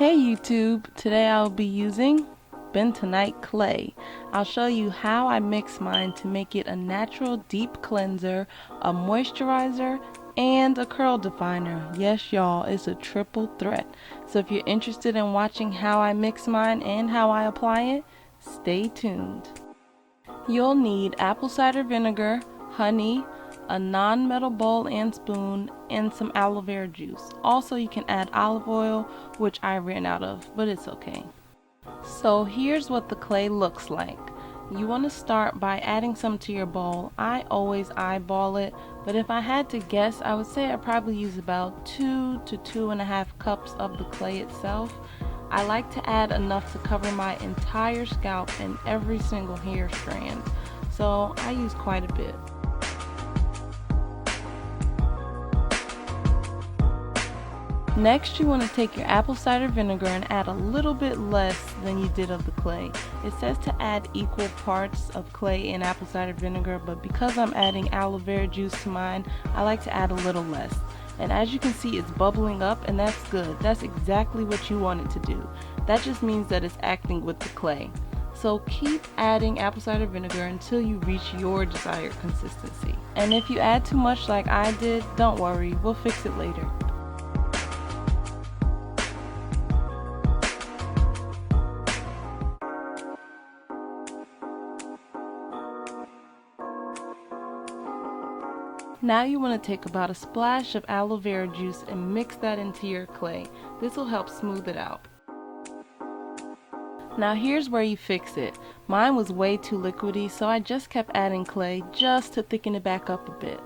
Hey YouTube, today I'll be using Bentonite clay. I'll show you how I mix mine to make it a natural deep cleanser, a moisturizer, and a curl definer. Yes y'all, it's a triple threat. So if you're interested in watching how I mix mine and how I apply it, stay tuned. You'll need apple cider vinegar, honey, a non-metal bowl and spoon, and some aloe vera juice. Also, you can add olive oil, which I ran out of, but it's okay. So here's what the clay looks like. You want to start by adding some to your bowl. I always eyeball it, but if I had to guess, I would say I probably use about 2 to 2.5 cups of the clay itself. I like to add enough to cover my entire scalp and every single hair strand, so I use quite a bit. Next, you want to take your apple cider vinegar and add a little bit less than you did of the clay. It says to add equal parts of clay and apple cider vinegar, but because I'm adding aloe vera juice to mine, I like to add a little less. And as you can see, it's bubbling up, and that's good. That's exactly what you want it to do. That just means that it's acting with the clay. So keep adding apple cider vinegar until you reach your desired consistency. And if you add too much like I did, don't worry, we'll fix it later. Now you want to take about a splash of aloe vera juice and mix that into your clay. This will help smooth it out. Now here's where you fix it. Mine was way too liquidy, so I just kept adding clay just to thicken it back up a bit.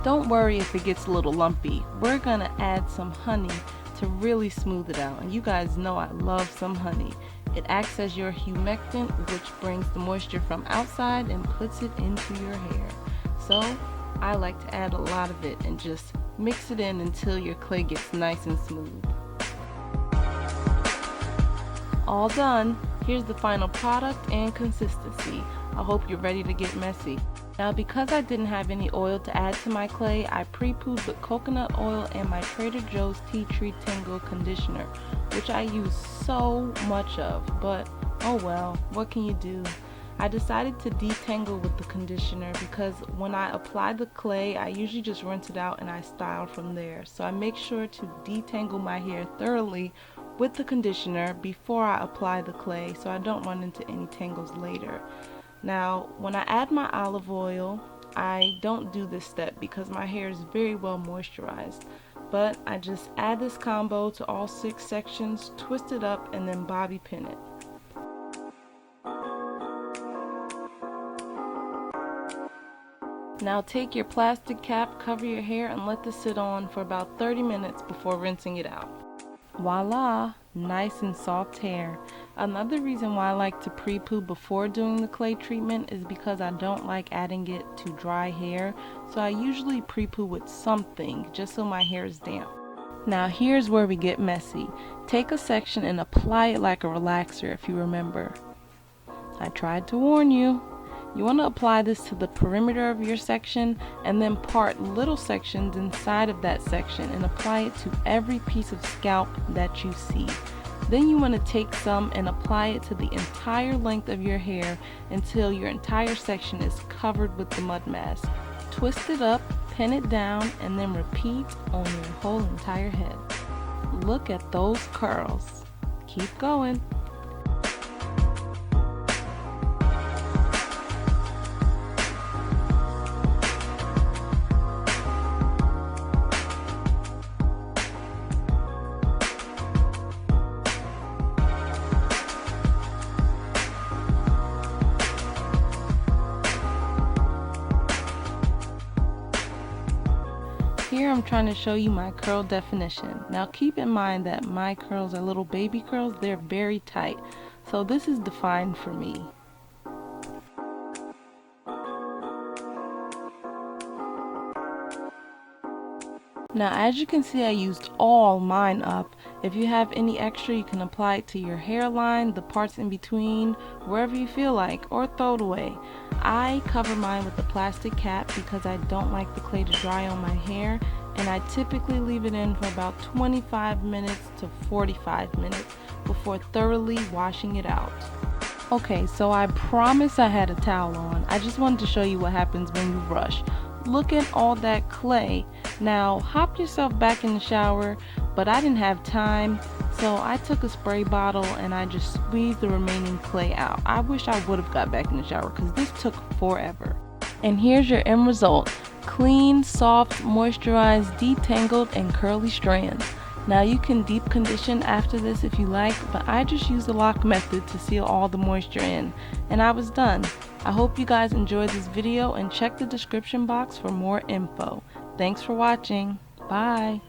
Don't worry if it gets a little lumpy. We're going to add some honey to really smooth it out, and you guys know I love some honey. It acts as your humectant, which brings the moisture from outside and puts it into your hair. So I like to add a lot of it and just mix it in until your clay gets nice and smooth. All done. Here's the final product and consistency. I hope you're ready to get messy. Now because I didn't have any oil to add to my clay, I pre-pooed with coconut oil and my Trader Joe's Tea Tree Tangle conditioner, which I use so much of, but oh well, what can you do? I decided to detangle with the conditioner because when I apply the clay, I usually just rinse it out and I style from there. So I make sure to detangle my hair thoroughly with the conditioner before I apply the clay so I don't run into any tangles later. Now, when I add my olive oil, I don't do this step because my hair is very well moisturized. But I just add this combo to all 6 sections, twist it up, and then bobby pin it. Now take your plastic cap, cover your hair, and let this sit on for about 30 minutes before rinsing it out. Voila! Nice and soft hair. Another reason why I like to pre-poo before doing the clay treatment is because I don't like adding it to dry hair, so I usually pre-poo with something just so my hair is damp. Now here's where we get messy. Take a section and apply it like a relaxer if you remember. I tried to warn you. You want to apply this to the perimeter of your section and then part little sections inside of that section and apply it to every piece of scalp that you see. Then you want to take some and apply it to the entire length of your hair until your entire section is covered with the mud mask. Twist it up, pin it down, and then repeat on your whole entire head. Look at those curls. Keep going. Here I'm trying to show you my curl definition. Now keep in mind that my curls are little baby curls. They're very tight. So this is defined for me. Now as you can see, I used all mine up. If you have any extra, you can apply it to your hairline, the parts in between, wherever you feel like, or throw it away. I cover mine with a plastic cap because I don't like the clay to dry on my hair, and and I typically leave it in for about 25 minutes to 45 minutes before thoroughly washing it out. Okay, so I promise I had a towel on. I just wanted to show you what happens when you rush. Look at all that clay. Now hop yourself back in the shower, but I didn't have time, so I took a spray bottle and I just squeezed the remaining clay out. I wish I would have got back in the shower because this took forever. And here's your end result: clean, soft, moisturized, detangled, and curly strands. Now you can deep condition after this if you like, but I just used the lock method to seal all the moisture in, and I was done. I hope you guys enjoyed this video and check the description box for more info. Thanks for watching. Bye.